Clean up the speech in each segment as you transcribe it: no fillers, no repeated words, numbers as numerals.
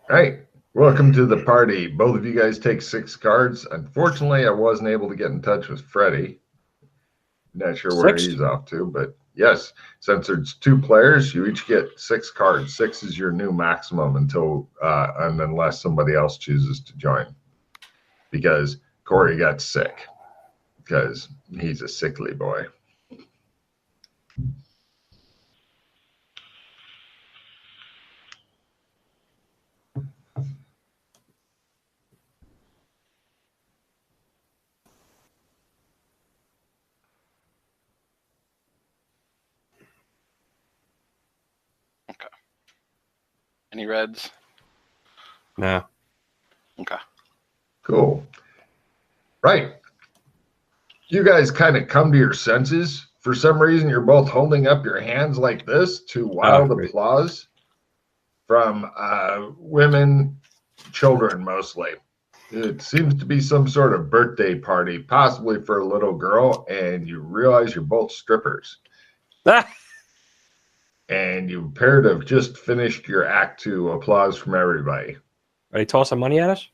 Right. Welcome to the party. Both of you guys take 6 cards. Unfortunately, I wasn't able to get in touch with Freddie. Not sure where 6? he's off to, but yes, since there's 2 players, you each get 6 cards. 6 is your new maximum until and unless somebody else chooses to join. Because Corey got sick because he's a sickly boy. Okay. Any reds? No. Okay. Cool. Right. You guys kind of come to your senses. For some reason, you're both holding up your hands like this to wild applause from women, children mostly. It seems to be some sort of birthday party, possibly for a little girl, and you realize you're both strippers. And you appear to have just finished your act to applause from everybody. Are they tossing money at us?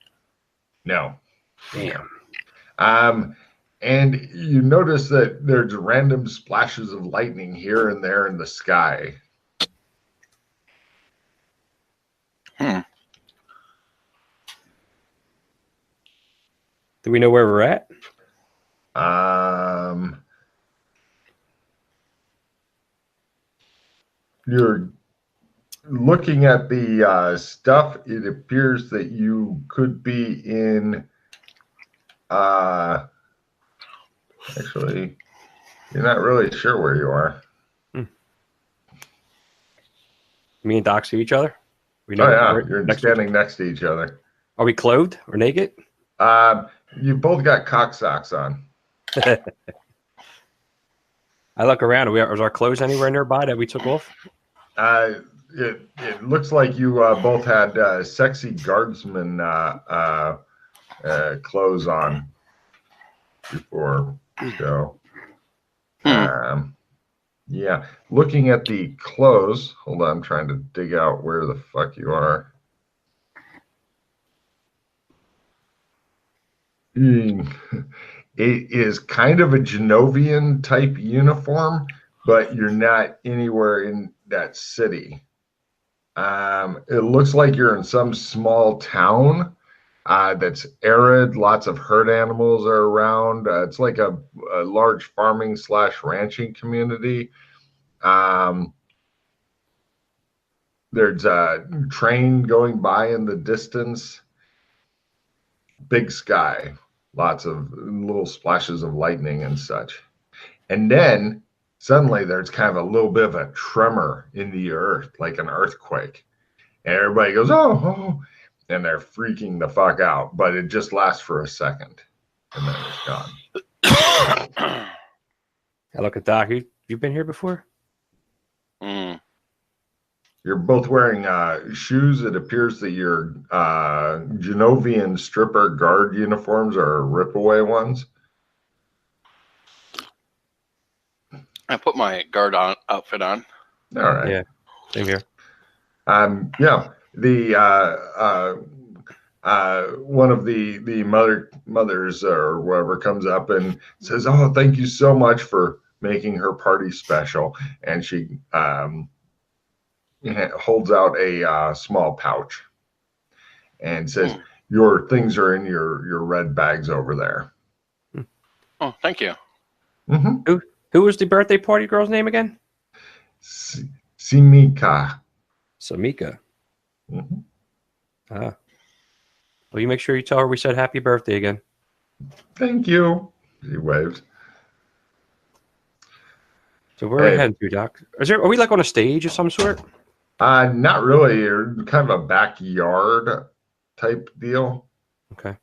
No. Damn. And you notice that there's random splashes of lightning here and there in the sky. Do we know where we're at? You're looking at the stuff. It appears that you could be in. Actually, you're not really sure where you are. Me and Doc see each other? We know you're standing next to each other. Are we clothed or naked? You both got cock socks on. I look around. Is our clothes anywhere nearby that we took off? It looks like you both had sexy guardsman clothes on before. So, yeah. Looking at the clothes. Hold on, I'm trying to dig out where the fuck you are. It is kind of a Genovian type uniform, but you're not anywhere in that city. It looks like you're in some small town that's arid. Lots of herd animals are around. It's like a large farming / ranching community. There's a train going by in the distance. Big sky. Lots of little splashes of lightning and such. And then suddenly there's kind of a little bit of a tremor in the earth, like an earthquake. And everybody goes, oh, and they're freaking the fuck out. But it just lasts for a second, and then it's gone. I look at Doc. You've been here before? You're both wearing shoes. It appears that your Genovian stripper guard uniforms are rip-away ones. I put my guard outfit on. All right. Yeah, same here. Yeah. The one of the mothers or whatever comes up and says, "Oh, thank you so much for making her party special," and she holds out a small pouch and says, "Your things are in your red bags over there." Oh, thank you. Mm-hmm. Who was the birthday party girl's name again? Samika. Samika. Mm-hmm. Well, you make sure you tell her we said happy birthday again. Thank you. She waves. So where are we heading to, Doc? Are we like on a stage of some sort? Not really. You're kind of a backyard type deal. Okay.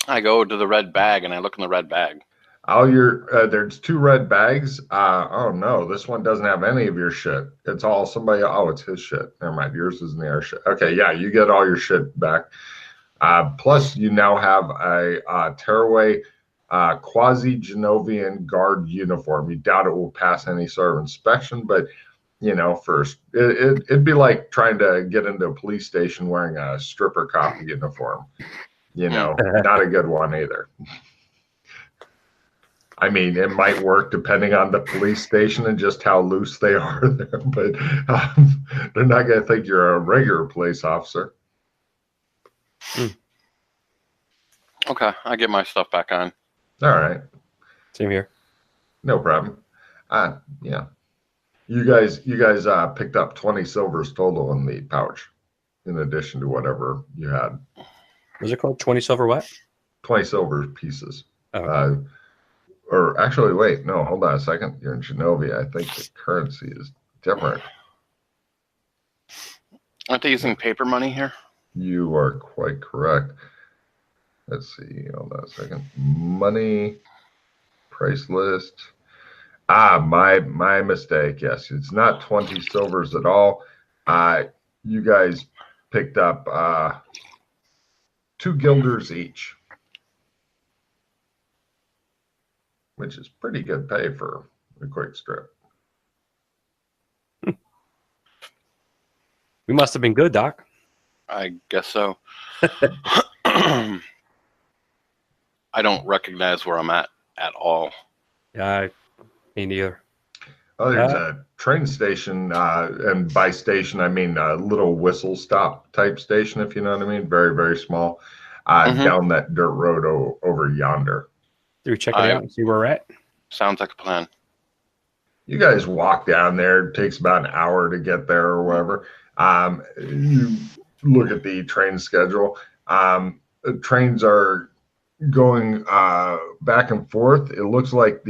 I go to the red bag and I look in the red bag. Oh, there's 2 red bags. Oh no, this one doesn't have any of your shit. It's all somebody. Oh, it's his shit. Never mind. Yours is in the air shit. Okay, yeah, you get all your shit back. Plus, you now have a tearaway quasi-Genovian guard uniform. You doubt it will pass any sort of inspection, but First it'd be like trying to get into a police station wearing a stripper cop uniform. Not a good one either. I mean, it might work depending on the police station and just how loose they are there, but they're not going to think you're a regular police officer. Okay, I get my stuff back on. All right. Same here. No problem. Yeah. You guys picked up 20 silvers total in the pouch, in addition to whatever you had. Was it called 20 silver what? 20 silver pieces. Oh. Or actually, wait, no, hold on a second. You're in Genovia. I think the currency is different. Aren't they using paper money here? You are quite correct. Let's see. Hold on a second. Money, price list. My mistake. Yes, it's not 20 silvers at all. You guys picked up 2 guilders each, which is pretty good pay for a quick strip. We must have been good, Doc. I guess so. I don't recognize where I'm at all. Yeah, me neither. Oh, there's a train station, and by station I mean a little whistle stop type station, if you know what I mean. Very, very small, down that dirt road over yonder. Do we check it out and see where we're at? Sounds like a plan. You guys walk down there. It takes about an hour to get there or whatever. You look at the train schedule. Trains are going back and forth. It looks like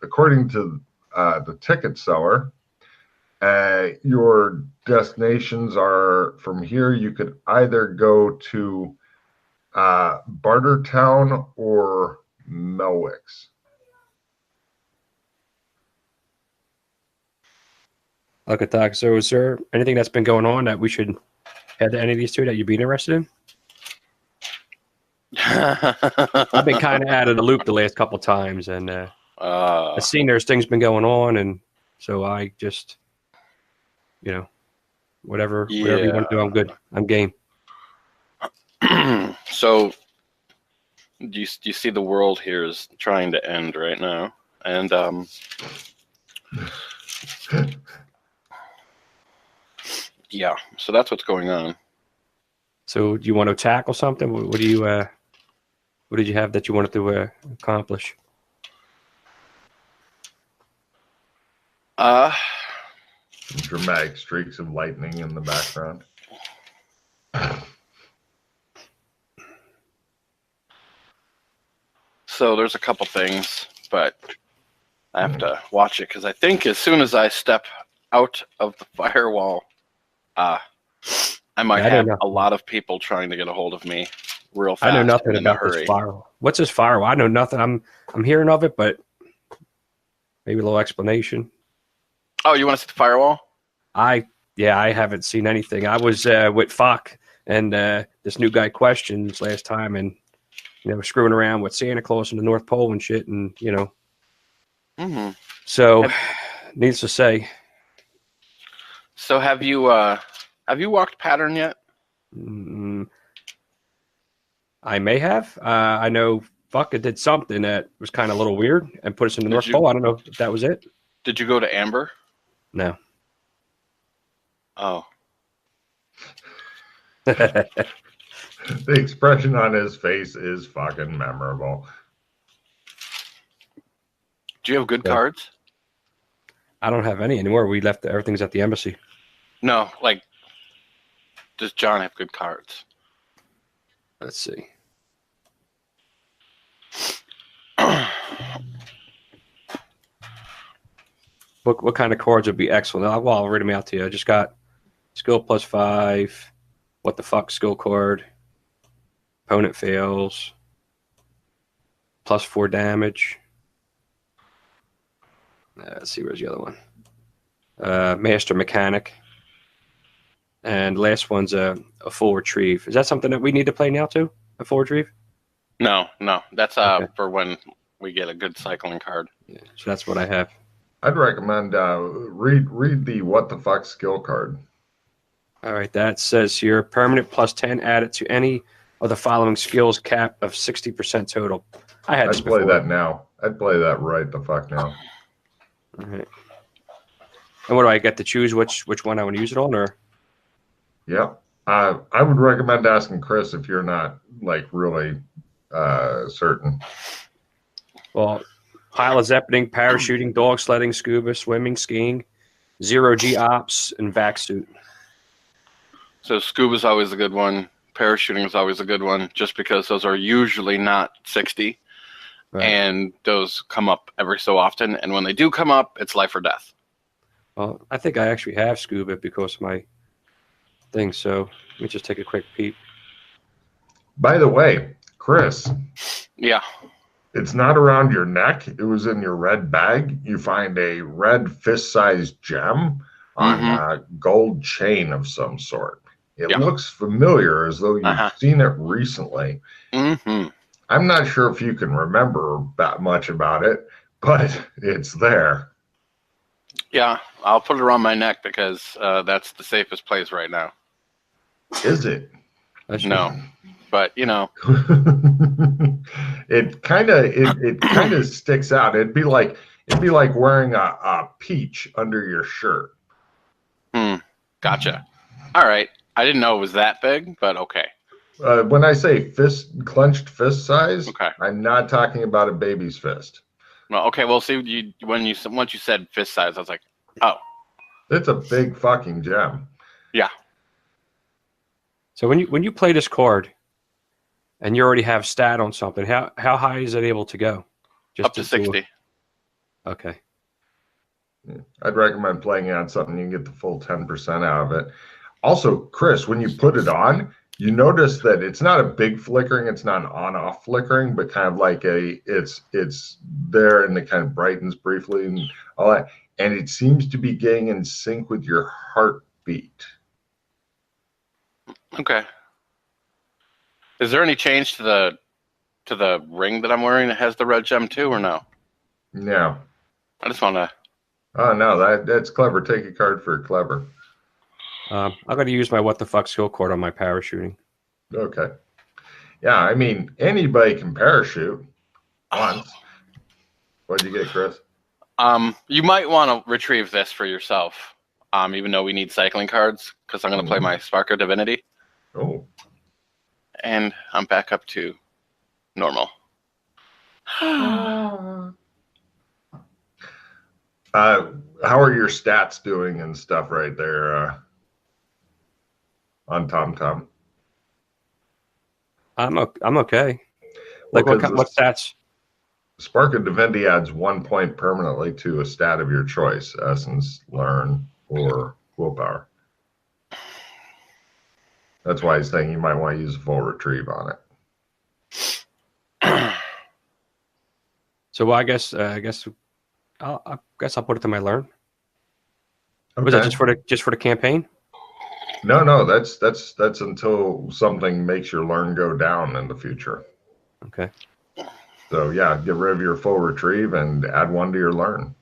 according to the ticket seller, your destinations are from here. You could either go to Bartertown or Melwicks. Look at that. So is there anything that's been going on that we should head to any of these two that you'd be interested in? I've been kind of out of the loop the last couple times, and I've seen there's things been going on, and so I just, whatever you want to do, I'm good. I'm game. So, do you see the world here is trying to end right now, and yeah, so that's what's going on. So, do you want to tackle something? What do you? What did you have that you wanted to accomplish? Dramatic streaks of lightning in the background. So there's a couple things, but I have to watch it because I think as soon as I step out of the firewall, I might have a lot of people trying to get a hold of me real fast. I know nothing about this firewall. What's this firewall? I know nothing. I'm hearing of it, but maybe a little explanation. Oh, you want to see the firewall? I haven't seen anything. I was with Fock and this new guy Questions last time, and screwing around with Santa Claus in the North Pole and shit, and So, needless to say. So have you walked Pattern yet? I may have. I know Fuck did something that was kind of a little weird and put us in the North Pole. I don't know if that was it. Did you go to Amber? No. Oh. The expression on his face is fucking memorable. Do you have good cards? I don't have any anymore. We left everything's at the embassy. No, does John have good cards? Let's see. What kind of cards would be excellent? I'll read them out to you. I just got skill +5. What the fuck skill card? Opponent fails. +4 damage. Let's see, where's the other one? Master Mechanic. And last one's a full retrieve. Is that something that we need to play now too? A full retrieve? No. That's for when we get a good cycling card. Yeah, so that's what I have. I'd recommend read the what the fuck skill card. All right, that says here permanent +10 added to any of the following skills, cap of 60% total. I had this I'd play before. that now. I'd play that right the fuck now. All right. And what do I get to choose which one I want to use it on, or? Yeah. I would recommend asking Chris if you're not like really certain. Well, pile of zeppening, parachuting, dog sledding, scuba, swimming, skiing, zero-G ops, and vac suit. So scuba's always a good one. Parachuting is always a good one, just because those are usually not 60. Right. And those come up every so often. And when they do come up, it's life or death. Well, I think I actually have scuba because of my thing. So let me just take a quick peek. By the way, Chris. Yeah. It's not around your neck. It was in your red bag. You find a red fist-sized gem on a gold chain of some sort. It looks familiar, as though you've seen it recently. I'm not sure if you can remember that much about it, but it's there. Yeah, I'll put it around my neck because that's the safest place right now. Is it? No, but you know, it kind of sticks out. It'd be like wearing a peach under your shirt. Gotcha. All right. I didn't know it was that big, but okay. When I say clenched fist size, okay. I'm not talking about a baby's fist. Well, okay. Well, see, once you said fist size, I was like, oh, it's a big fucking gem. Yeah. So when you play this card, and you already have stat on something, how high is it able to go? Just up to 60. Okay. I'd recommend playing on something you can get the full 10% out of it. Also, Chris, when you put it on, you notice that it's not a big flickering, it's not an on-off flickering, but kind of like it's there and it kind of brightens briefly and all that. And it seems to be getting in sync with your heartbeat. Okay. Is there any change to the ring that I'm wearing that has the red gem too, or no? No. I just want to. Oh no, that's clever. Take a card for clever. I'm going to use my what the fuck skill card on my parachuting. Okay. Yeah, I mean anybody can parachute once. What'd you get, Chris? You might want to retrieve this for yourself. Even though we need cycling cards, because I'm going to play my Spark of Divinity. Oh. And I'm back up to normal. How are your stats doing and stuff right there on TomTom? I'm okay. Like what stats? Spark of Divinity adds 1 point permanently to a stat of your choice: Essence, Learn, or Willpower. That's why he's saying you might want to use a full retrieve on it. So I guess I'll put it to my Learn. Okay. Was that just for the campaign? No, that's until something makes your Learn go down in the future. Okay. So yeah, get rid of your full retrieve and add 1 to your Learn.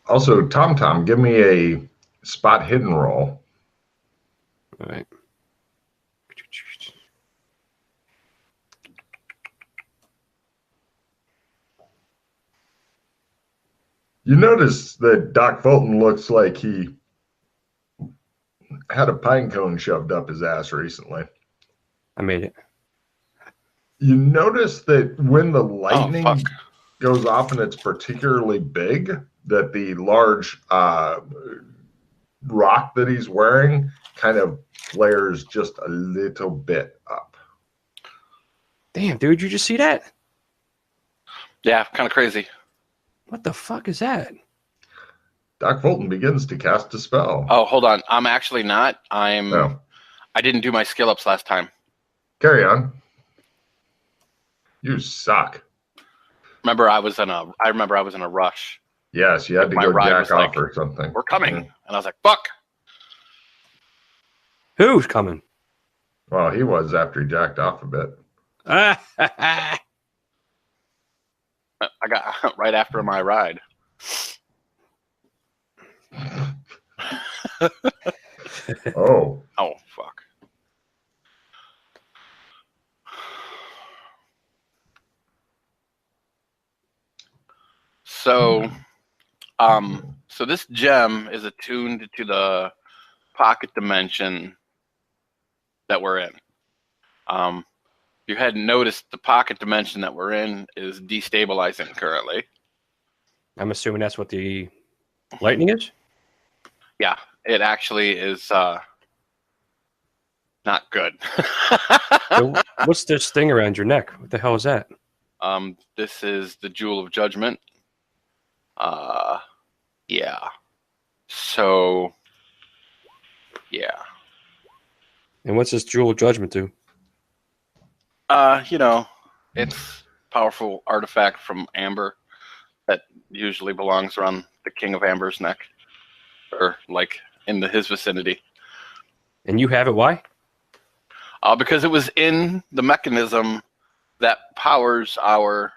Also, TomTom, give me a spot hidden roll. All right. You notice that Doc Fulton looks like he had a pine cone shoved up his ass recently. I made it. You notice that when the lightning goes off and it's particularly big, that the large rock that he's wearing kind of flares just a little bit up. Damn, dude, you just see that? Yeah, kind of crazy. What the fuck is that? Doc Fulton begins to cast a spell. Oh, hold on. I'm actually not. I didn't do my skill ups last time. Carry on. You suck. I remember I was in a rush. Yes, you had to go jack off or something. We're coming. And I was like, fuck. Who's coming? Well, he was after he jacked off a bit. I got right after my ride. Oh. Oh, fuck. So, so this gem is attuned to the pocket dimension that we're in. You hadn't noticed the pocket dimension that we're in is destabilizing currently. I'm assuming that's what the lightning is? Yeah, it actually is not good. So what's this thing around your neck? What the hell is that? This is the Jewel of Judgment. Yeah. So, yeah. And what's this Jewel of Judgment do? You know, it's powerful artifact from Amber that usually belongs around the King of Amber's neck, or like in his vicinity. And you have it? Why? Because it was in the mechanism that powers our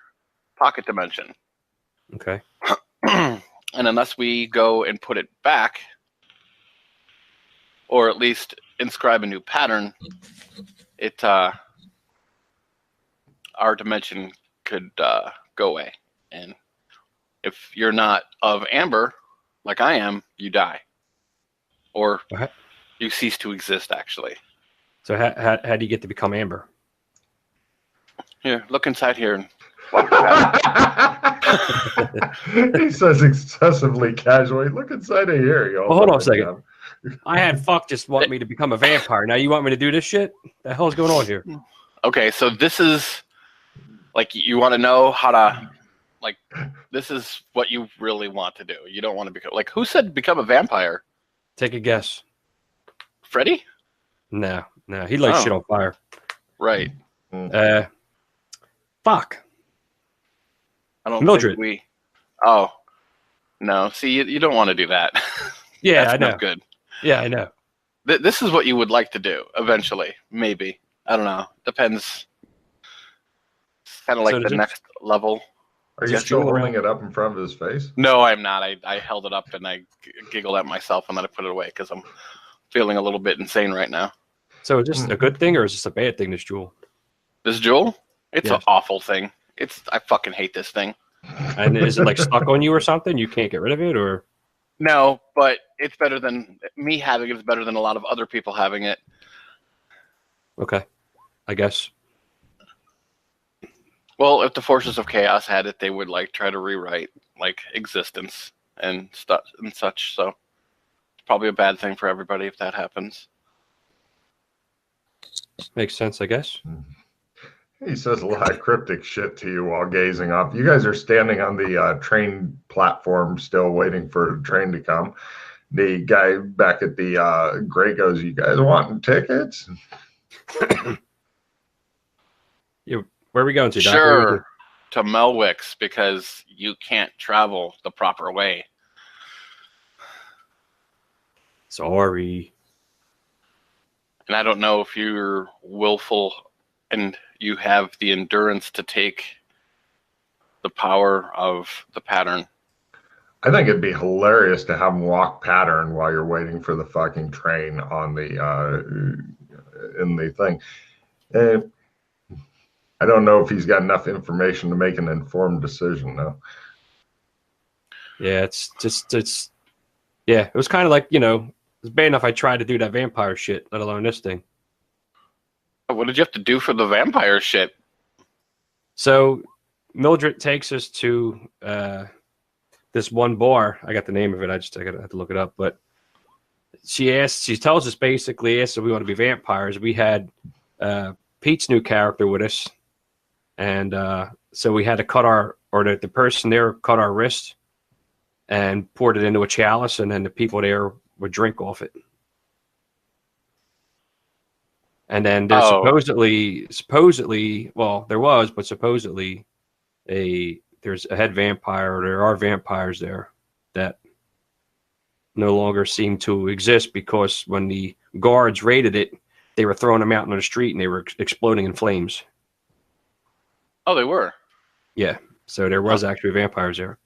pocket dimension. Okay. And unless we go and put it back, or at least inscribe a new pattern, our dimension could go away. And if you're not of Amber, like I am, you die. Or you cease to exist, actually. So how do you get to become Amber? Here, look inside here. And He says excessively casually, look inside of here. Well, hold on a second. I had fuck just want me to become a vampire. Now you want me to do this shit? The hell's going on here? Okay, so this is, like, you want to know how to, like, this is what you really want to do. You don't want to become, like, who said become a vampire? Take a guess. Freddy? No, he lights shit on fire. Right. Fuck. I don't Mildred. think Oh, no. See, you don't want to do that. Yeah, That's I know. not good. Yeah, I know. This is what you would like to do eventually, maybe. I don't know. Depends. It's kind of like the next level. Are you still holding it up in front of his face? No, I'm not. I held it up and I giggled at myself and then I put it away because I'm feeling a little bit insane right now. So is this a good thing or is this a bad thing, this jewel? This jewel? It's an awful thing. I fucking hate this thing. And is it like stuck on you or something? You can't get rid of it, or? No, but it's better than me having it. It's better than a lot of other people having it. Okay, I guess. Well, if the forces of chaos had it, they would like try to rewrite like existence and stuff and such. So it's probably a bad thing for everybody if that happens. Makes sense, I guess. He says a lot of cryptic shit to you while gazing up. You guys are standing on the train platform still waiting for the train to come. The guy back at the Gray goes, you guys wanting tickets? Where are we going to, Doc? Sure, to Melwick's, because you can't travel the proper way. Sorry. And I don't know if you're willful and you have the endurance to take the power of the pattern. I think it'd be hilarious to have him walk pattern while you're waiting for the fucking train on the in the thing. I don't know if he's got enough information to make an informed decision, though. Yeah, it was kind of like, it's bad enough I tried to do that vampire shit, let alone this thing. What did you have to do for the vampire shit? So Mildred takes us to this one bar. I got the name of it. I have to look it up. But she tells us basically, if we want to be vampires. We had Pete's new character with us. And so we had to the person there cut our wrist and poured it into a chalice, and then the people there would drink off it. And then there's supposedly, well, there was, but supposedly there's a head vampire, or there are vampires there that no longer seem to exist, because when the guards raided it, they were throwing them out on the street and they were exploding in flames. Oh, they were. Yeah, so there was actually vampires there.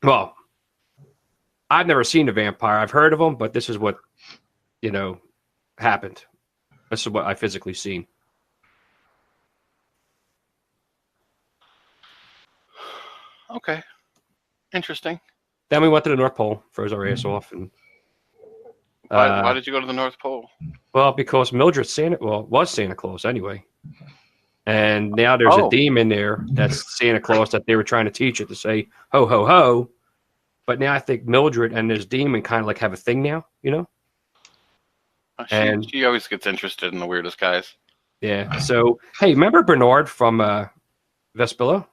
Well, I've never seen a vampire. I've heard of them, but this is what, happened. This is what I physically seen. Okay. Interesting. Then we went to the North Pole, froze our ass off, and why did you go to the North Pole? Well, because Mildred was Santa Claus anyway, and now there's a demon there that's Santa Claus that they were trying to teach it to say ho ho ho, but now I think Mildred and this demon kind of like have a thing now, She always gets interested in the weirdest guys. Yeah. So hey, remember Bernard from Vespilla?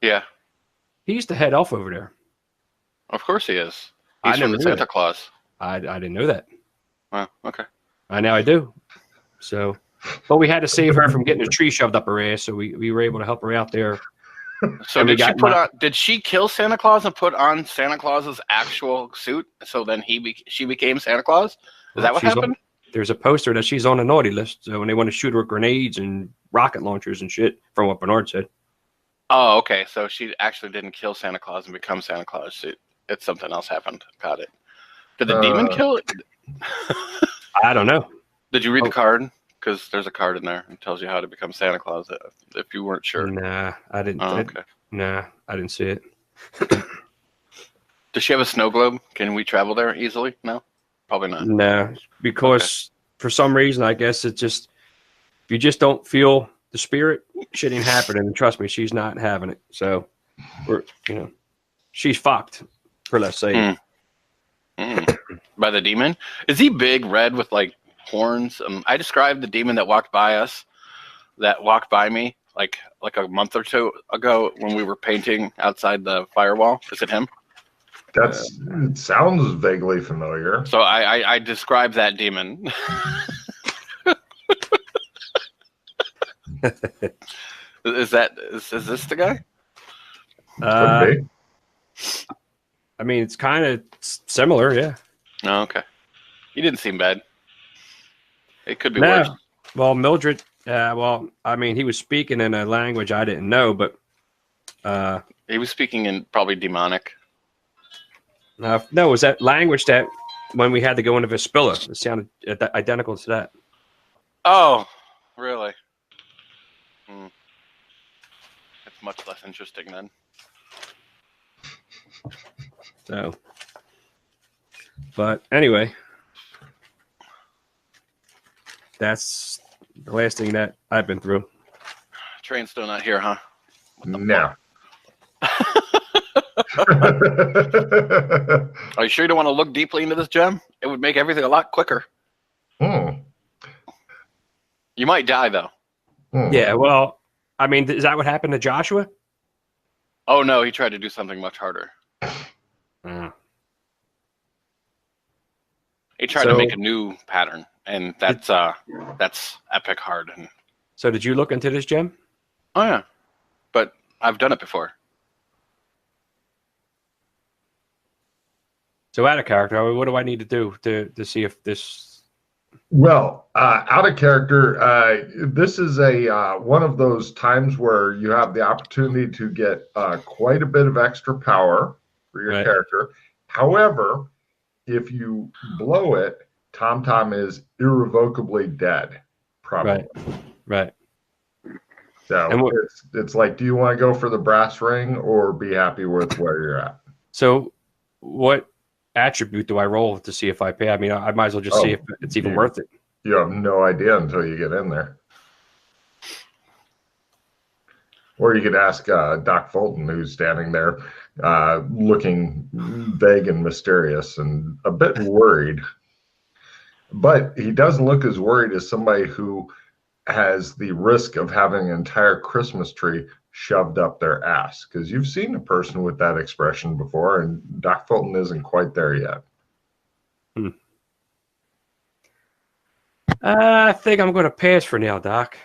Yeah. He's the head elf over there. Of course he is. He's from the Santa Claus. I didn't know that. Well, okay. Now I do. So, but we had to save her from getting a tree shoved up her ass, so we were able to help her out there. So did she kill Santa Claus and put on Santa Claus's actual suit? So then she became Santa Claus? Is that what happened? There's a poster that she's on the naughty list. So when they want to shoot her with grenades and rocket launchers and shit, from what Bernard said. Oh, okay. So she actually didn't kill Santa Claus and become Santa Claus. It's something else happened. Got it. Did the demon kill it? I don't know. Did you read the card? Because there's a card in there. It tells you how to become Santa Claus if you weren't sure. Nah, I didn't. Okay. Nah, I didn't see it. Does she have a snow globe? Can we travel there easily? No? Probably not. Nah, because for some reason, I guess it's just, if you just don't feel the spirit, shit ain't happening. And trust me, she's not having it. So, she's fucked, for let's say. By the demon? Is he big, red, with like horns? I described the demon that walked by me like a month or two ago when we were painting outside the firewall. Is it him? It sounds vaguely familiar. So I described that demon. Is this the guy? Could be. I mean, it's kind of similar, yeah. Oh, okay. He didn't seem bad. It could be worse. Well, Mildred, he was speaking in a language I didn't know, but... he was speaking in probably demonic. No, it was that language that when we had to go into Vespilla, it sounded identical to that. Oh, really? It's much less interesting then. So, but anyway, that's the last thing that I've been through. Train's still not here, huh? No. Are you sure you don't want to look deeply into this gem? It would make everything a lot quicker. You might die, though. Yeah, well, I mean, is that what happened to Joshua? Oh, no, he tried to do something much harder. He tried to make a new pattern, and that's epic hard. So did you look into this gem? Oh, yeah. But I've done it before. So out of character, what do I need to do to see if this... Well, out of character, this is one of those times where you have the opportunity to get quite a bit of extra power for your character. However, if you blow it, Tom is irrevocably dead, probably. Right. So it's like, do you want to go for the brass ring or be happy with where you're at? So what attribute do I roll to see if I pay? I mean, I might as well just see if it's even worth it. You have no idea until you get in there. Or you could ask Doc Fulton, who's standing there looking vague and mysterious and a bit worried. But he doesn't look as worried as somebody who has the risk of having an entire Christmas tree shoved up their ass. Because you've seen a person with that expression before, and Doc Fulton isn't quite there yet. I think I'm going to pass for now, Doc.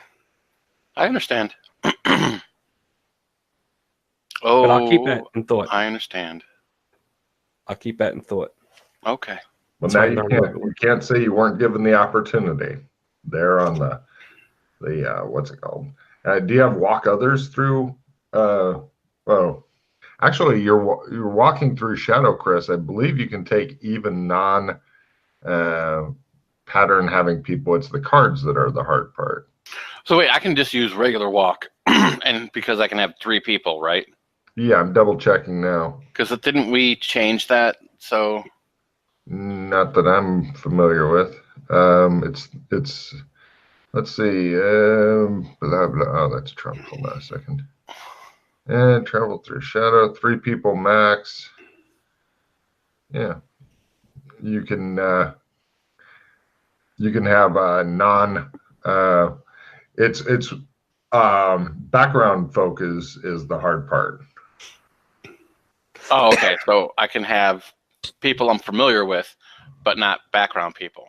I understand. But I'll keep that in thought. I understand. I'll keep that in thought. Okay. Well, now you can't say you weren't given the opportunity there on the what's it called? Do you have walk others through? Well, actually, you're walking through Shadow Chris. I believe you can take even non pattern having people. It's the cards that are the hard part. So wait, I can just use regular walk, and because I can have 3 people, right? Yeah, I'm double checking now. Because didn't we change that? So not that I'm familiar with. It's let's see. Blah, blah. Oh, that's Trump. Hold on a second. And travel through shadow. 3 people max. Yeah, you can have non. It's background folk is the hard part. Oh, okay. So I can have people I'm familiar with, but not background people.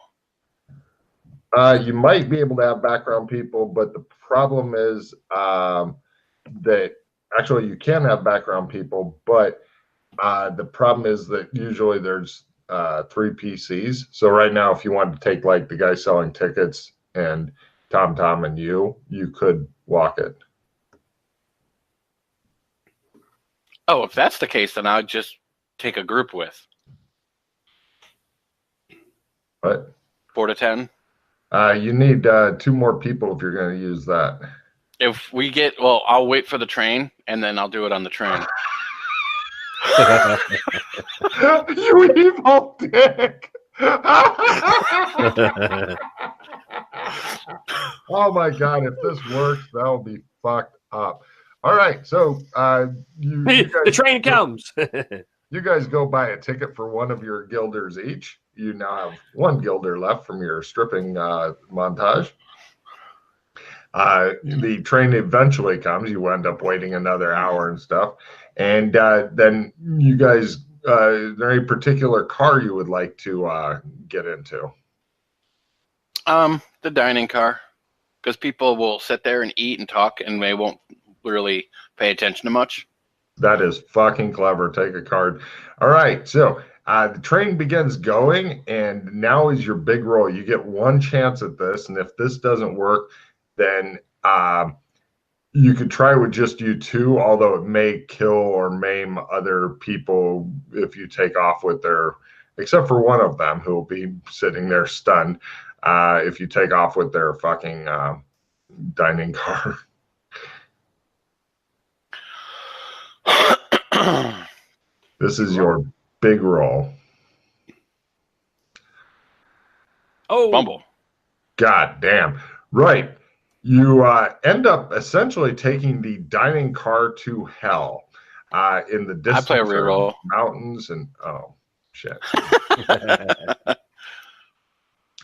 You might be able to have background people, but the problem is that actually you can have background people, but the problem is that usually there's 3 PCs. So right now, if you wanted to take like the guy selling tickets and Tom and you could walk it. Oh, if that's the case, then I'd just take a group with. What? 4 to 10? You need 2 more people if you're going to use that. If we get, well, I'll wait for the train, and then I'll do it on the train. You evil dick! Oh my god, if this works, that'll be fucked up. All right, so you guys, the train comes. You guys go buy a ticket for one of your guilders each. You now have 1 guilder left from your stripping montage. The train eventually comes. You end up waiting another hour and stuff. And then you guys, is there any particular car you would like to get into? The dining car. Because people will sit there and eat and talk, and they won't really pay attention to much. That is fucking clever. Take a card. All right, so the train begins going, and now is your big roll. You get 1 chance at this, and if this doesn't work, then you could try with just you 2, although it may kill or maim other people if you take off with their, except for one of them who will be sitting there stunned if you take off with their fucking dining car. This is your big roll. Oh, Bumble. God damn. Right. You end up essentially taking the dining car to hell in the distance. I play a reroll. Mountains and oh shit.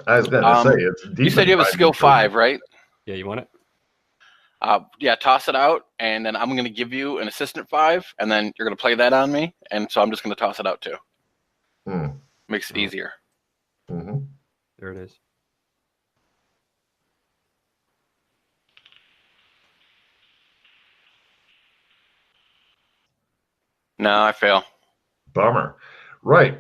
I was gonna say it's deep. You said you have a skill 5, right? Yeah, you want it? Yeah, toss it out, and then I'm going to give you an assistant 5, and then you're going to play that on me, and so I'm just going to toss it out too. Makes it easier. Mm-hmm. There it is. No, I fail. Bummer. Right.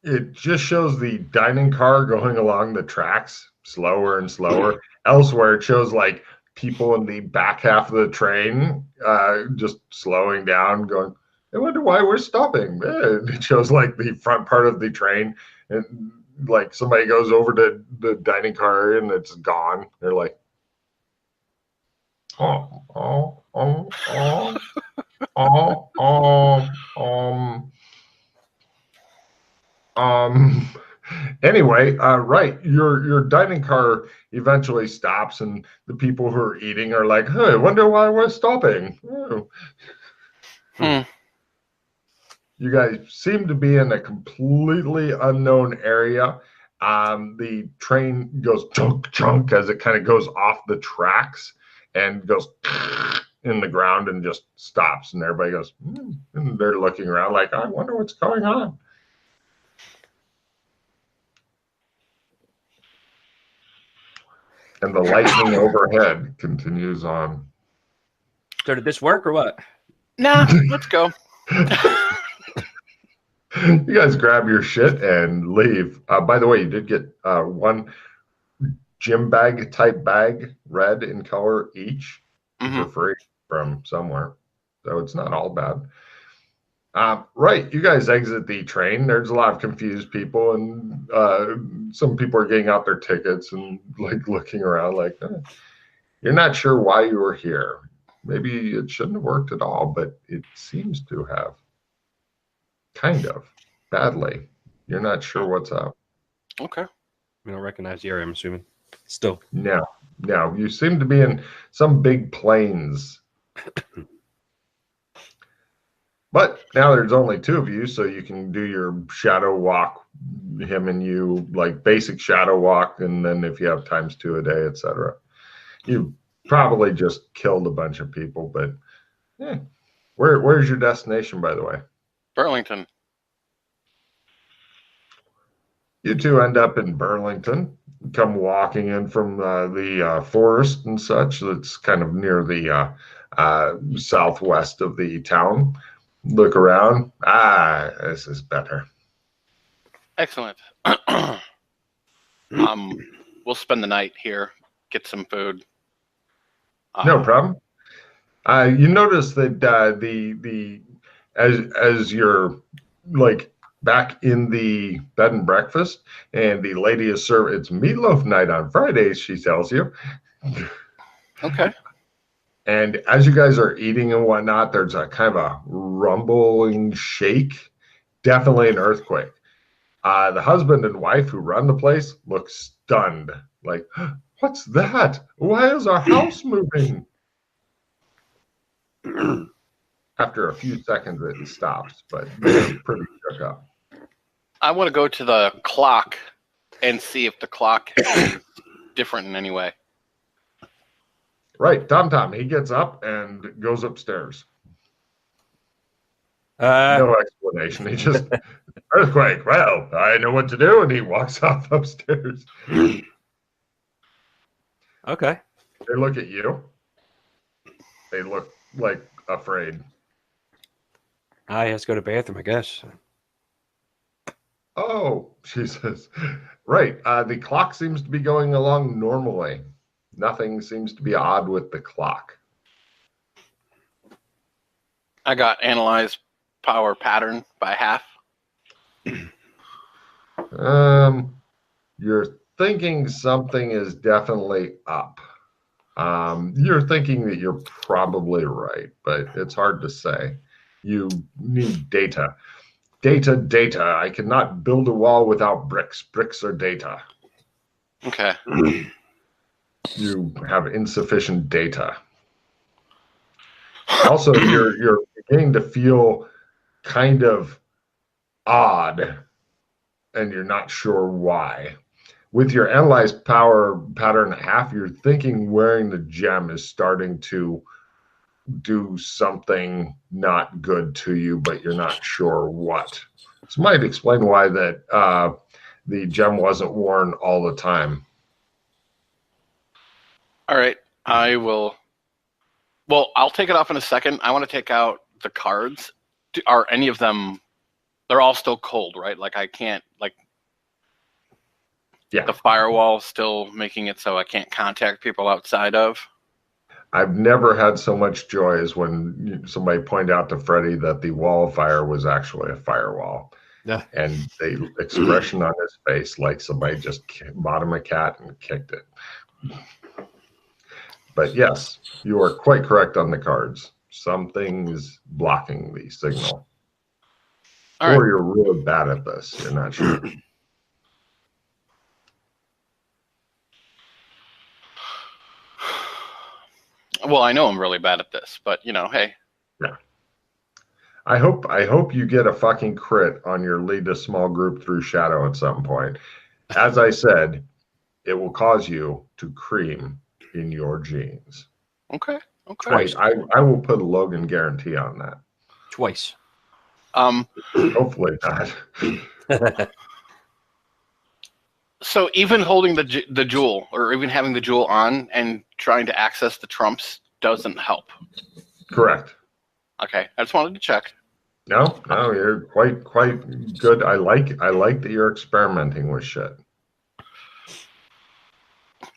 It just shows the dining car going along the tracks slower and slower. Elsewhere, it shows like people in the back half of the train just slowing down, going, I wonder why we're stopping. It shows like the front part of the train, and like somebody goes over to the dining car and it's gone. They're like, anyway, right, your dining car eventually stops, and the people who are eating are like, hey, I wonder why we're stopping. You guys seem to be in a completely unknown area. The train goes chunk chunk as it kind of goes off the tracks and goes in the ground and just stops, and everybody goes, and they're looking around like, I wonder what's going on. And the lightning overhead continues on. So did this work or what? Nah, let's go. You guys grab your shit and leave. By the way, you did get 1. gym bag type bag, red in color each, Mm-hmm. for free from somewhere. So it's not all bad. Right, you guys exit the train. There's a lot of confused people, and some people are getting out their tickets and like looking around, like you're not sure why you were here. Maybe it shouldn't have worked at all, but it seems to have, kind of badly. You're not sure what's up. Okay. We don't recognize the area, I'm assuming. Still. No, you seem to be in some big plains. But now there's only two of you, so you can do your shadow walk, him and you, like basic shadow walk, and then if you have times 2 a day, etc. You probably just killed a bunch of people, but where's your destination, by the way? Burlington. You two end up in Burlington, come walking in from the forest and such. That's kind of near the southwest of the town. Look around. This is better. Excellent. We'll spend the night here, get some food. No problem. You notice that as you're like back in the bed and breakfast, and the lady is serving. It's meatloaf night on Fridays, she tells you. Okay. And as you guys are eating and whatnot, there's a kind of a rumbling shake, definitely an earthquake. The husband and wife who run the place look stunned, like, what's that? Why is our house moving? After a few seconds, it stops, but they're pretty shook up. I want to go to the clock and see if the clock is different in any way. Right, Tom, he gets up and goes upstairs. No explanation. He just, earthquake. Well, I know what to do. And he walks off upstairs. Okay. They look at you. They look like afraid. I has to go to the bathroom, I guess. Oh, she says. Right. The clock seems to be going along normally. Nothing seems to be odd with the clock. I got analyze power pattern by half. You're thinking something is definitely up. You're thinking that you're probably right, but it's hard to say. You need data. Data. I cannot build a wall without bricks. Bricks are data. Okay. You have insufficient data. Also, you're beginning to feel kind of odd, and you're not sure why. With your analyzed power pattern at half, you're thinking wearing the gem is starting to do something not good to you, but you're not sure what. This might explain why that the gem wasn't worn all the time. All right. I will. Well, I'll take it off in a second. I want to take out the cards. Are any of them? They're all still cold, right? Like I can't like. Yeah. The firewall still making it so I can't contact people outside of. I've never had so much joy as when somebody pointed out to Freddie that the wall of fire was actually a firewall. Yeah. And the expression on his face, like somebody just bought him a cat and kicked it. But yes, you are quite correct on the cards. Something's blocking the signal. All or right. you're really bad at this. You're not sure. Well, I know I'm really bad at this, but you know, hey. Yeah. I hope you get a fucking crit on your lead a small group through shadow at some point. As I said, it will cause you to cream in your genes. Okay. Twice. I will put a Logan guarantee on that. Twice. Hopefully not. So even holding the jewel, or even having the jewel on and trying to access the trumps doesn't help. Correct. Okay, I just wanted to check. No, you're quite good. I like that you're experimenting with shit.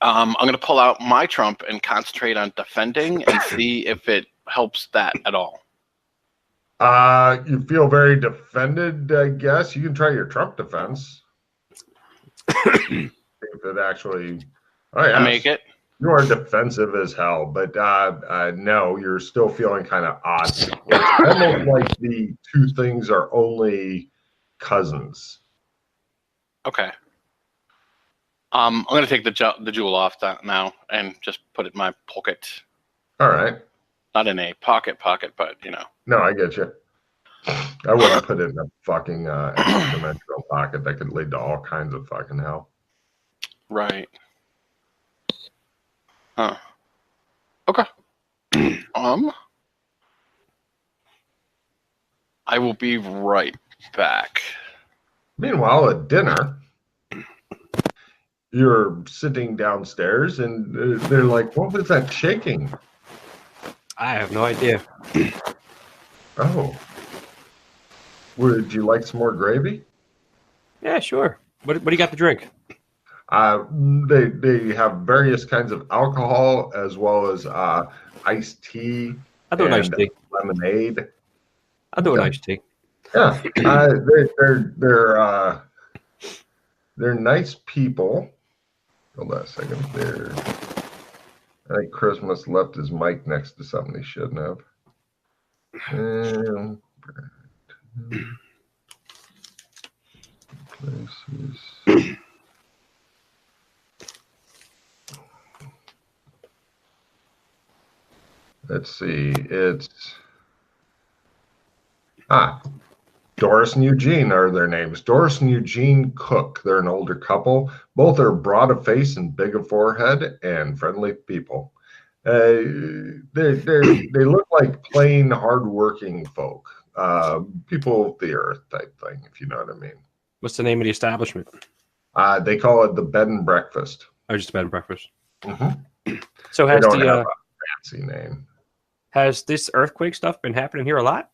I'm going to pull out my trump and concentrate on defending and see if it helps that at all. You feel very defended, I guess. You can try your trump defense. If it actually... Oh, yeah. I make it. You are defensive as hell, but no, you're still feeling kind of odd. It's almost like the two things are only cousins. Okay. I'm going to take the jewel off that now and just put it in my pocket. All right. Not in a pocket, but, No, I get you. I wouldn't put it in a fucking extra-dimensional pocket. That could lead to all kinds of fucking hell. Right. Huh. Okay. I will be right back. Meanwhile, at dinner, you're sitting downstairs, and they're like, "What was that shaking?" I have no idea. Oh. Would you like some more gravy? Yeah, sure. What do you got to drink? They have various kinds of alcohol as well as iced tea. I'll do an iced tea. Lemonade. I'll do an iced tea. Yeah, they're nice people. Hold on a second. I think Christmas left his mic next to something he shouldn't have. Places. Let's see. It's Doris and Eugene are their names. Doris and Eugene Cook. They're an older couple. Both are broad of face and big of forehead and friendly people. They look like plain, hardworking folk. People of the earth type thing, if you know what I mean. What's the name of the establishment? They call it the Bed and Breakfast. Oh, just a bed and breakfast. Mm-hmm. So they don't have a fancy name. Has this earthquake stuff been happening here a lot?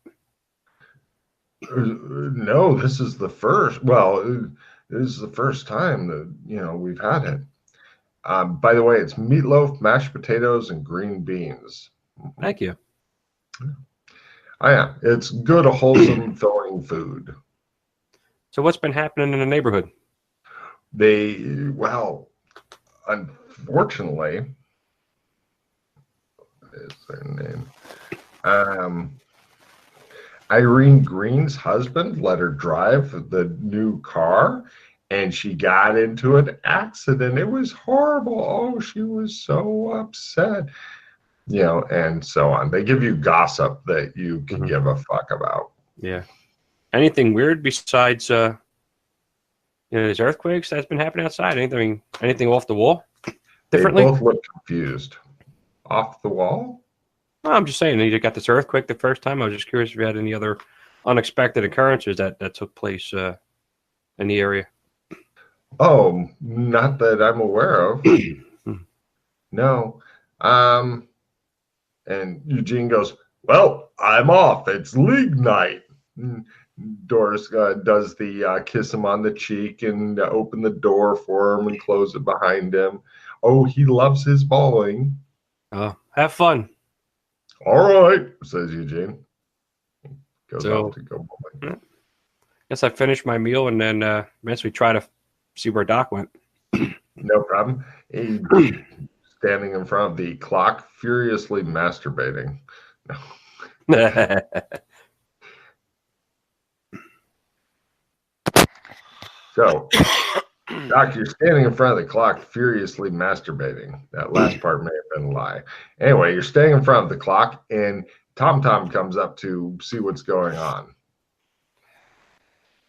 No, this is the first. Well, this is the first time that we've had it. By the way, it's meatloaf, mashed potatoes, and green beans. Thank you. Oh yeah, it's good, wholesome, filling food. So what's been happening in the neighborhood? Unfortunately, what is their name? Irene Green's husband let her drive the new car, and she got into an accident. It was horrible. Oh, she was so upset. And so on. They give you gossip that you can give a fuck about. Yeah. Anything weird besides these earthquakes that's been happening outside? Anything off the wall? Differently? They both look confused. Off the wall? Well, I'm just saying, you got this earthquake the first time. I was just curious if you had any other unexpected occurrences that took place in the area. Oh, not that I'm aware of. No. And Eugene goes, "Well, I'm off. It's league night." Doris does the kiss him on the cheek and open the door for him and close it behind him. Oh, he loves his bowling. Oh, have fun. All right, says Eugene. Goes out to go bowling. Guess I finished my meal and then eventually try to see where Doc went. No problem. He's standing in front of the clock, furiously masturbating. No. So, Doc, you're standing in front of the clock, furiously masturbating. That last part may have been a lie. Anyway, you're standing in front of the clock, and Tom comes up to see what's going on.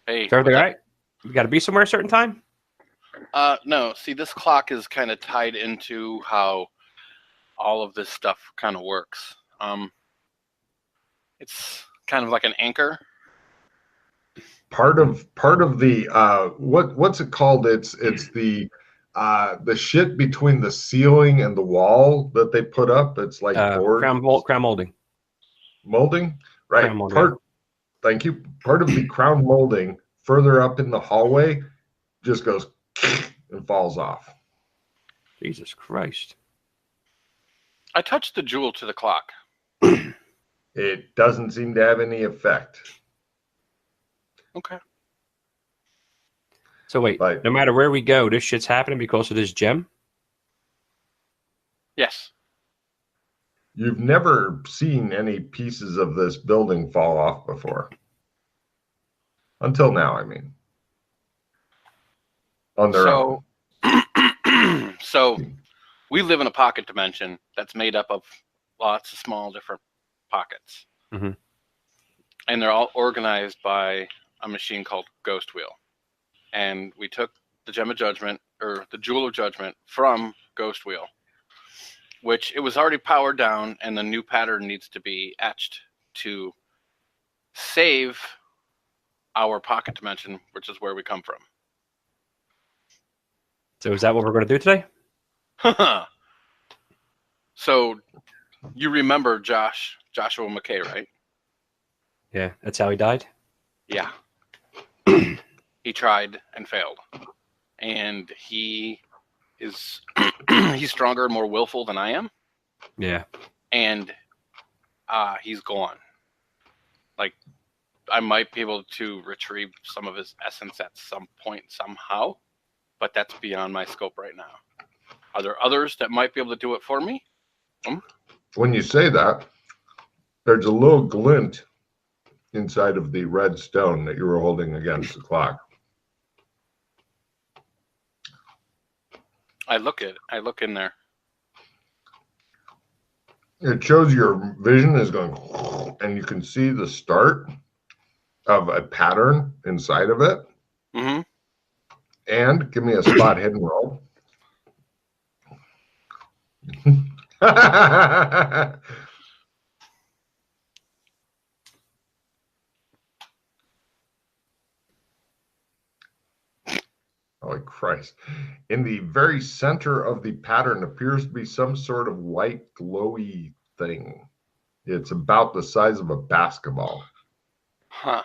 Hey, is everything all right? You got to be somewhere a certain time? No. See, this clock is kind of tied into how all of this stuff kind of works. It's kind of like an anchor. Part of the what's it called? It's the shit between the ceiling and the wall that they put up. It's like board crown molding. Molding, right? Crown molding. Thank you. Part of the crown molding further up in the hallway just goes and falls off. Jesus Christ. I touched the jewel to the clock. It doesn't seem to have any effect. Okay. So wait, no matter where we go, this shit's happening because of this gem? Yes. You've never seen any pieces of this building fall off before. Until now, I mean. On their own. So we live in a pocket dimension that's made up of lots of small different pockets. Mm-hmm. And they're all organized by a machine called Ghost Wheel. And we took the Gem of Judgment, or the Jewel of Judgment, from Ghost Wheel, which it was already powered down, and the new pattern needs to be etched to save our pocket dimension, which is where we come from. So is that what we're going to do today? So you remember Joshua McKay, right? Yeah, that's how he died? Yeah. He tried and failed. And he is he's stronger and more willful than I am. Yeah. And he's gone. Like, I might be able to retrieve some of his essence at some point somehow, but that's beyond my scope right now. Are there others that might be able to do it for me? When you say that, there's a little glint inside of the red stone that you were holding against the clock. I look in there. It shows your vision is going, and you can see the start of a pattern inside of it. Mm-hmm. And give me a spot hidden roll. Holy Christ. In the very center of the pattern appears to be some sort of white glowy thing. It's about the size of a basketball. Huh.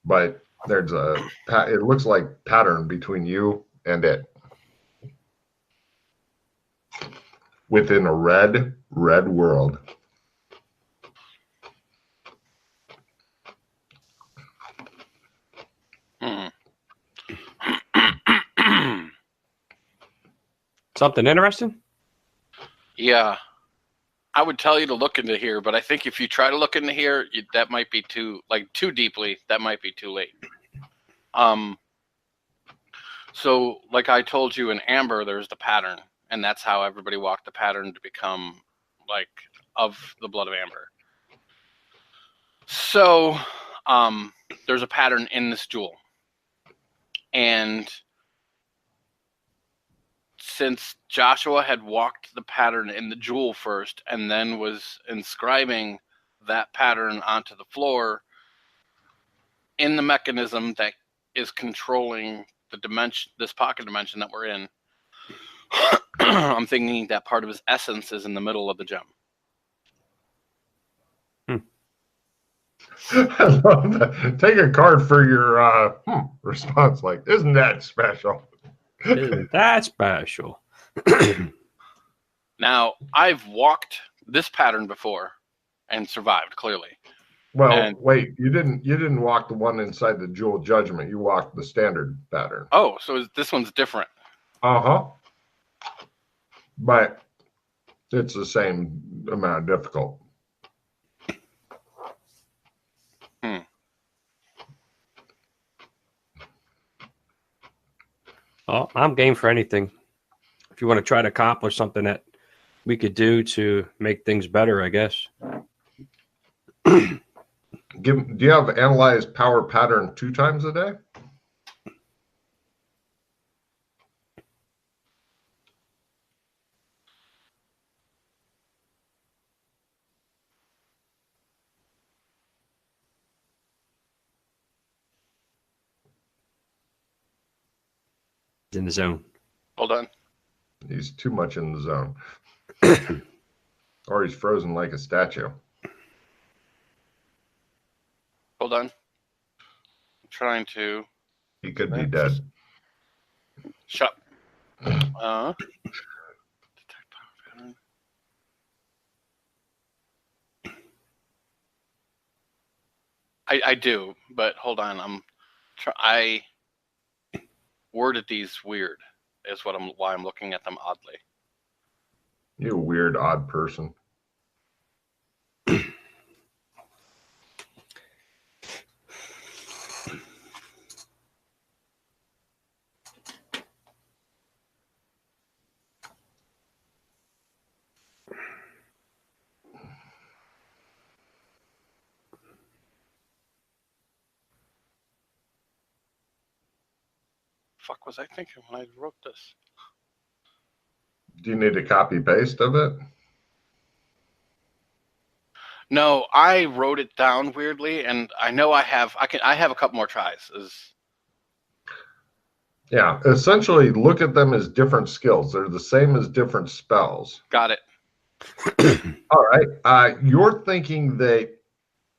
But there's it looks like pattern between you and it. Within a red world. Something interesting? Yeah. I would tell you to look into here, but I think if you try to look into here, that might be too deeply. That might be too late. So like I told you in Amber, there's the pattern, and that's how everybody walked the pattern to become like of the blood of Amber. So there's a pattern in this jewel, and since Joshua had walked the pattern in the jewel first and then was inscribing that pattern onto the floor in the mechanism that is controlling the dimension, this pocket dimension that we're in, I'm thinking that part of his essence is in the middle of the gem. I love that. Take a card for your response. Like, isn't that special? Isn't that special? Now, I've walked this pattern before and survived, clearly. Well, wait, you didn't walk the one inside the Jewel Judgment. You walked the standard pattern. Oh, so this one's different. Uh-huh. But it's the same amount of difficult. Well, I'm game for anything. If you want to try to accomplish something that we could do to make things better, I guess. Do you have analyze power pattern 2 times a day? In the zone. Hold on. He's too much in the zone. Or he's frozen like a statue. Hold on. I'm trying to. He could be dead. Shut. I do, but hold on. I worded these weird. Is why I'm looking at them oddly. You weird, odd person. Fuck was I thinking when I wrote this? Do you need a copy paste of it? No, I wrote it down weirdly, and I know I have a couple more tries. Yeah, essentially look at them as different skills. They're the same as different spells. Got it. All right. You're thinking that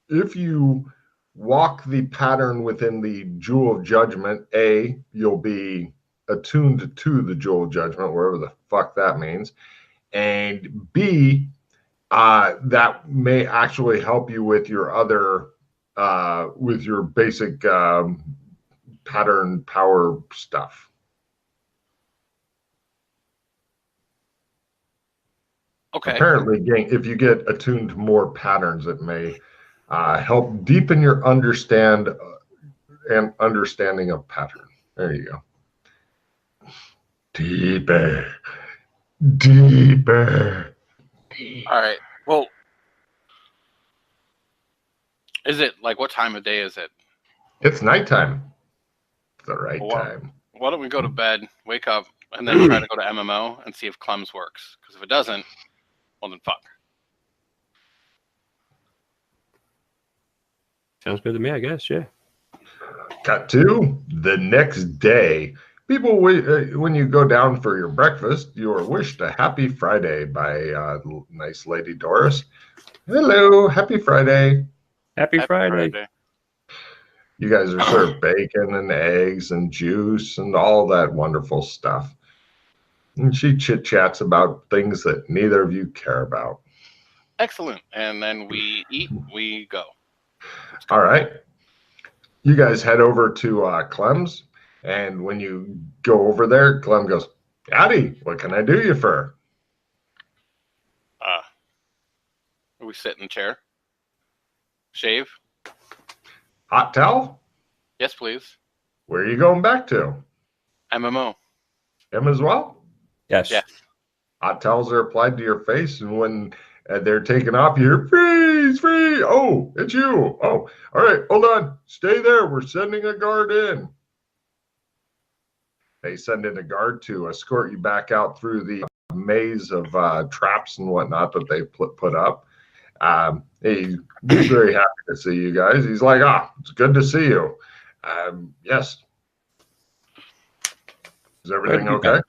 if you walk the pattern within the Jewel of Judgment, A, you'll be attuned to the Jewel of Judgment, wherever the fuck that means. And B, that may actually help you with your other, with your basic pattern power stuff. Okay. Apparently, if you get attuned to more patterns, it may help deepen your understanding of pattern. There you go. Deeper. All right. Well, is it like what time of day is it? It's nighttime. It's the right time. Why don't we go to bed, wake up, and then try to go to MMO and see if Clem's works? Because if it doesn't, well then fuck. Sounds good to me, I guess. Yeah. Cut to the next day. People, when you go down for your breakfast, you are wished a happy Friday by nice Lady Doris. Hello, happy Friday. Happy Friday. You guys are served bacon and eggs and juice and all that wonderful stuff. And she chit-chats about things that neither of you care about. Excellent. And then we eat, we go. All right. You guys head over to Clem's, and when you go over there, Clem goes, "Howdy, what can I do you for?" We sit in the chair. Shave. Hot towel? Yes, please. Where are you going back to? MMO. Him as well? Yes. Yes. Hot towels are applied to your face, and when they're taken off, you're freeze. Oh, it's you. Oh, all right, hold on. Stay there. We're sending a guard in. They send in a guard to escort you back out through the maze of traps and whatnot that they put up. He's very happy to see you guys. He's like, it's good to see you. Yes. Is everything okay?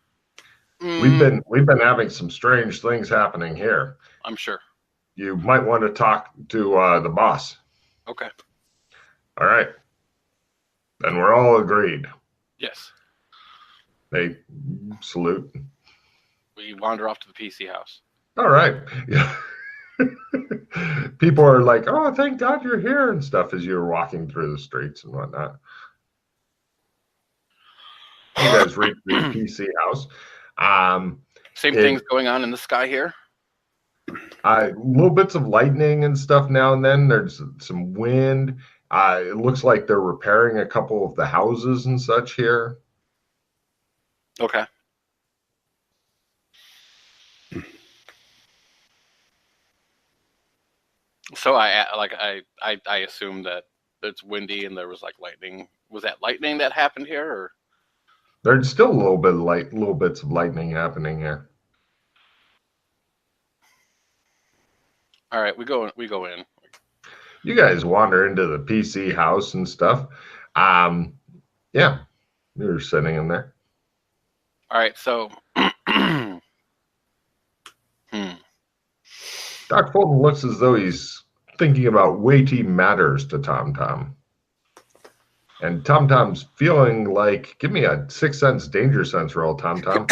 We've been having some strange things happening here. I'm sure. You might want to talk to the boss. Okay. All right. Then we're all agreed. Yes. They salute. We wander off to the PC house. All right. Yeah. People are like, "Oh, thank God you're here," and stuff as you're walking through the streets and whatnot. You guys reach the PC house. Same things going on in the sky here. Little bits of lightning and stuff now and then. There's some wind. It looks like they're repairing a couple of the houses and such here. Okay. So I assume that it's windy and there was like lightning. Was that lightning that happened here, or? There's still a little bits of lightning happening here. All right, we go in. You guys wander into the PC house and stuff. Yeah, you're sitting in there. All right, so. Doc Fulton looks as though he's thinking about weighty matters to Tom Tom. And Tom Tom's feeling like, give me a 6 sense danger sense roll, Tom Tom.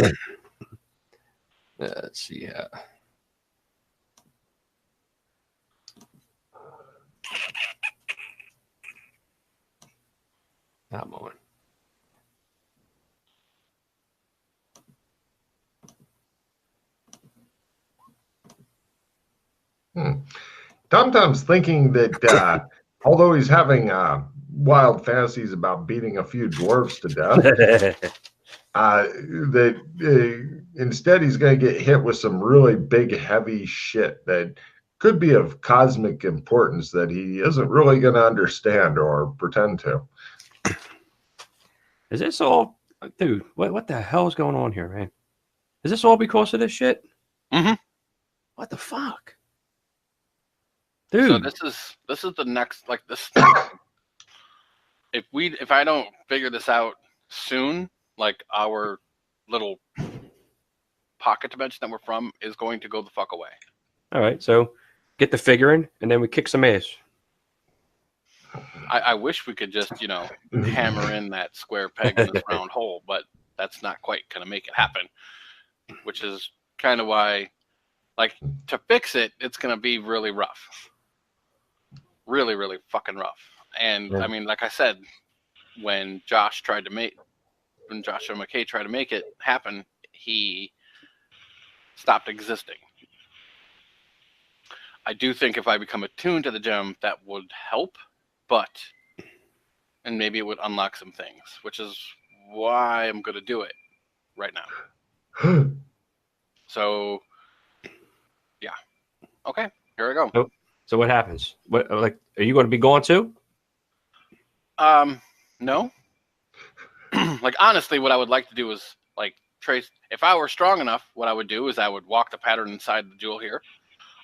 Let's see. That moment. Tom-Tom's thinking that although he's having wild fantasies about beating a few dwarves to death, instead he's going to get hit with some really big, heavy shit that could be of cosmic importance that he isn't really going to understand or pretend to. Is this all, dude? What the hell is going on here, man? Is this all because of this shit? Mm-hmm. What the fuck, dude? So this is the next, like, this. If I don't figure this out soon, like, our little pocket dimension that we're from is going to go the fuck away. All right, so get the figuring, and then we kick some ass. I wish we could just, hammer in that square peg in this round hole, but that's not quite going to make it happen, which is kind of why, like, to fix it, it's going to be really rough. Really, really fucking rough. And, Yeah. I mean, like I said, when Joshua McKay tried to make it happen, he stopped existing. I do think if I become attuned to the gem, that would help, and maybe it would unlock some things, which is why I'm going to do it right now. So, yeah. Okay, here we go. So what happens? What, like, are you going to be going too? No. Like, honestly, what I would like to do is, like, trace. If I were strong enough, what I would do is I would walk the pattern inside the jewel here.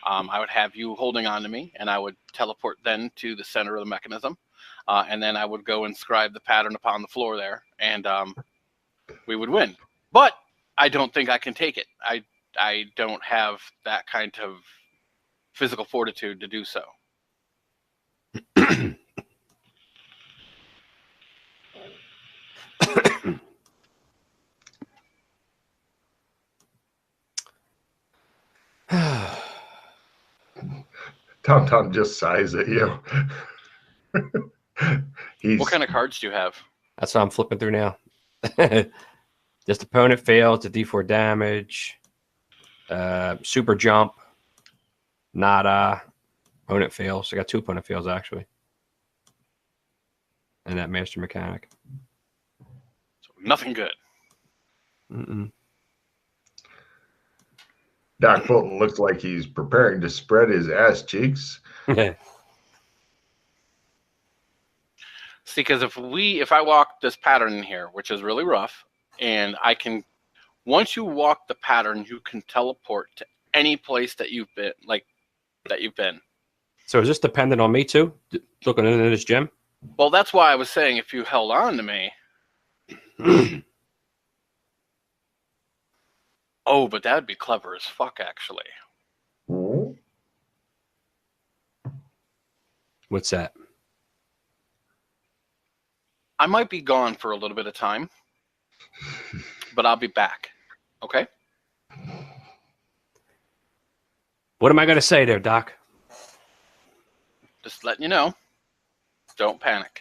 I would have you holding on to me, and I would teleport then to the center of the mechanism. And then I would go inscribe the pattern upon the floor there, and we would win. But I don't think I can take it. I don't have that kind of physical fortitude to do so. Tom just sighs at you. What kind of cards do you have? That's what I'm flipping through now. Just opponent fails to D4 damage. Super jump. Nada. Opponent fails. I got 2 opponent fails, actually. And that master mechanic. So nothing good. Mm-mm. Doc Fulton looks like he's preparing to spread his ass cheeks. See, because if I walk this pattern in here, which is really rough, and I can, once you walk the pattern, you can teleport to any place that you've been, So is this dependent on me too? Looking into this gem? Well, that's why I was saying if you held on to me. Oh, but that would be clever as fuck, actually. What's that? I might be gone for a little bit of time, but I'll be back. Okay? What am I going to say there, Doc? Just letting you know. Don't panic.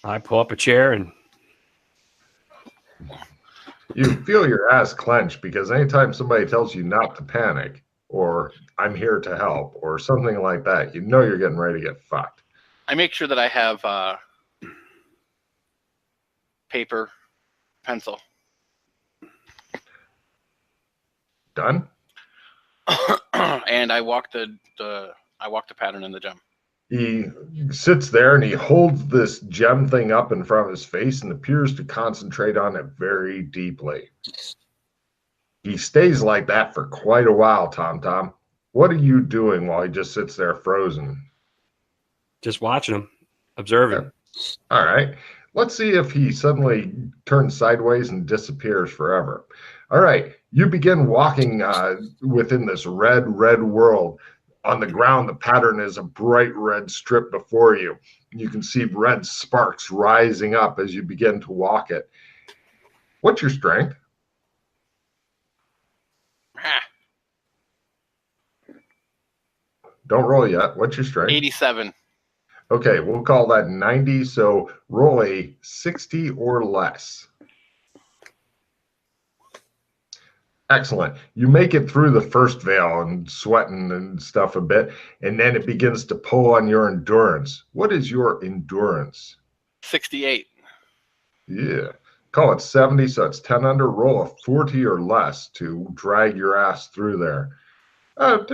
I pull up a chair and... You feel your ass clench because anytime somebody tells you not to panic or I'm here to help or something like that, you know you're getting ready to get fucked. I make sure that I have paper, pencil. Done? And I walk the pattern in the gem. He sits there and he holds this gem thing up in front of his face and appears to concentrate on it very deeply. He stays like that for quite a while, Tom. What are you doing while he just sits there frozen? Just watching him, observing. Okay. All right. Let's see if he suddenly turns sideways and disappears forever. All right. You begin walking within this red world. On the ground, the pattern is a bright red strip before you. You can see red sparks rising up as you begin to walk it. What's your strength? Don't roll yet. What's your strength? 87. Okay, we'll call that 90. So roll a 60 or less. Excellent. You make it through the first veil and sweating and stuff a bit, and then it begins to pull on your endurance. What is your endurance? 68. Yeah. Call it 70, so it's 10 under. Roll a 40 or less to drag your ass through there. Oh,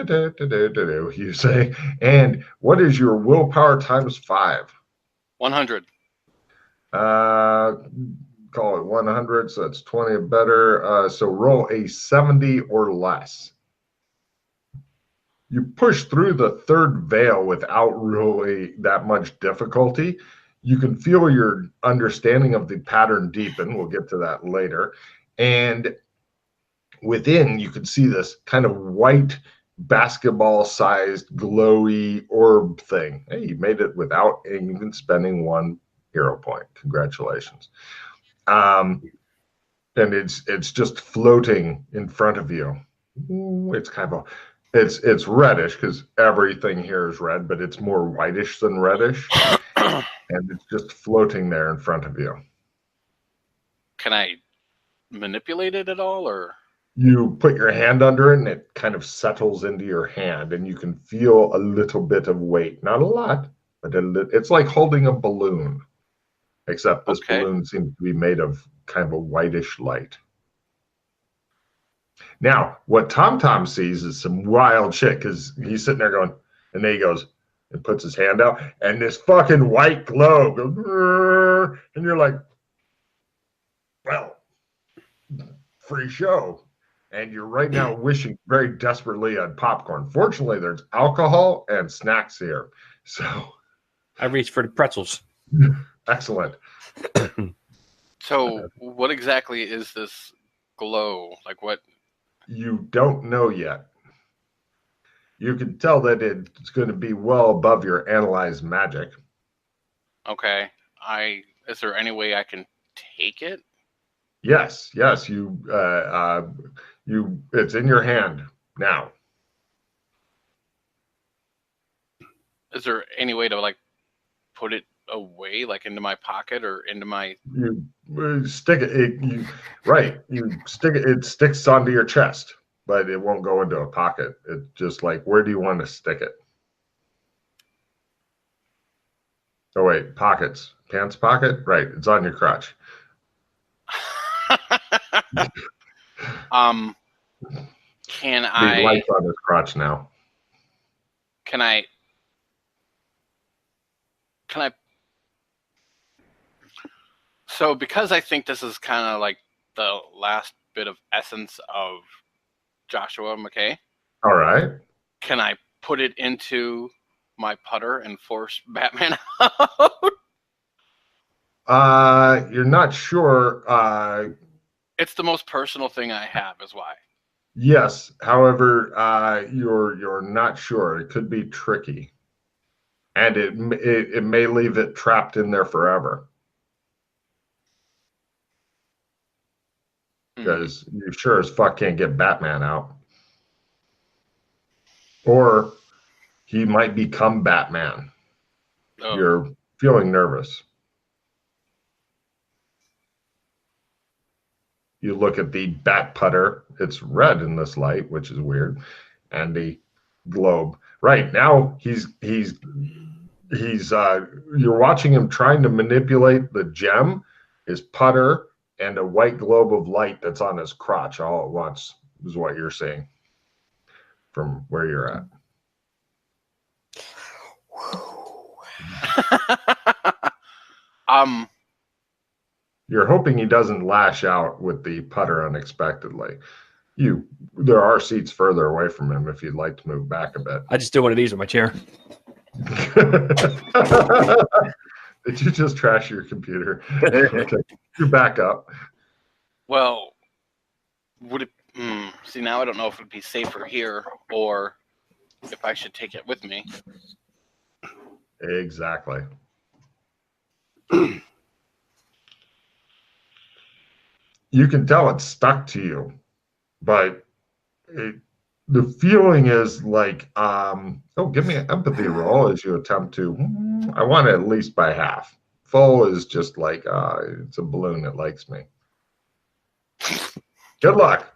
you say. And what is your willpower times 5? 100. Uh, call it 100, so it's 20 or better. So roll a 70 or less. You push through the third veil without really that much difficulty. You can feel your understanding of the pattern deepen. We'll get to that later. And within, you can see this kind of white basketball-sized glowy orb thing. Hey, you made it without even spending 1 hero point. Congratulations. And it's just floating in front of you. It's kind of it's reddish because everything here is red, but it's more whitish than reddish, and it's just floating there in front of you. Can I manipulate it at all, or? You put your hand under it, and it kind of settles into your hand, and you can feel a little bit of weight. Not a lot, but it's like holding a balloon, except this balloon seems to be made of kind of a whitish light. Now, what Tom sees is some wild shit because he's sitting there going, and then he goes and puts his hand out, and this fucking white globe goes, and you're like, well, free show. And you're right now wishing very desperately on popcorn. Fortunately, there's alcohol and snacks here. So I reached for the pretzels. Excellent. So what exactly is this glow? Like what? You don't know yet. You can tell that it's going to be well above your analyzed magic. Okay. Is there any way I can take it? Yes. It's in your hand now. Is there any way to like put it away, like into my pocket or into my? You stick it. You stick it. It sticks onto your chest, but it won't go into a pocket. It's just like, where do you want to stick it? Oh wait, pockets. Pants pocket. Right. It's on your crotch. Can The I? light's on his crotch now. Can I? So because I think this is kind of like the last bit of essence of Joshua McKay. All right. Can I put it into my putter and force Batman out? You're not sure. It's the most personal thing I have, is why. Yes. However, you're not sure. It could be tricky, and it may leave it trapped in there forever. Because you sure as fuck can't get Batman out. Or he might become Batman. Oh. You're feeling nervous. You look at the bat putter. It's red in this light, which is weird. And the globe. Right, now you're watching him trying to manipulate the gem, his putter, and a white globe of light that's on his crotch all at once is what you're seeing from where you're at. You're hoping he doesn't lash out with the putter unexpectedly. There are seats further away from him if you'd like to move back a bit. I just do one of these with my chair. Did you just trash your computer? Okay, you back up. Well, would it? See, now I don't know if it'd be safer here or if I should take it with me. Exactly. You can tell it's stuck to you, but the feeling is like, give me an empathy roll as you attempt to. I want it at least by half. Full is just like, it's a balloon that likes me. Good luck.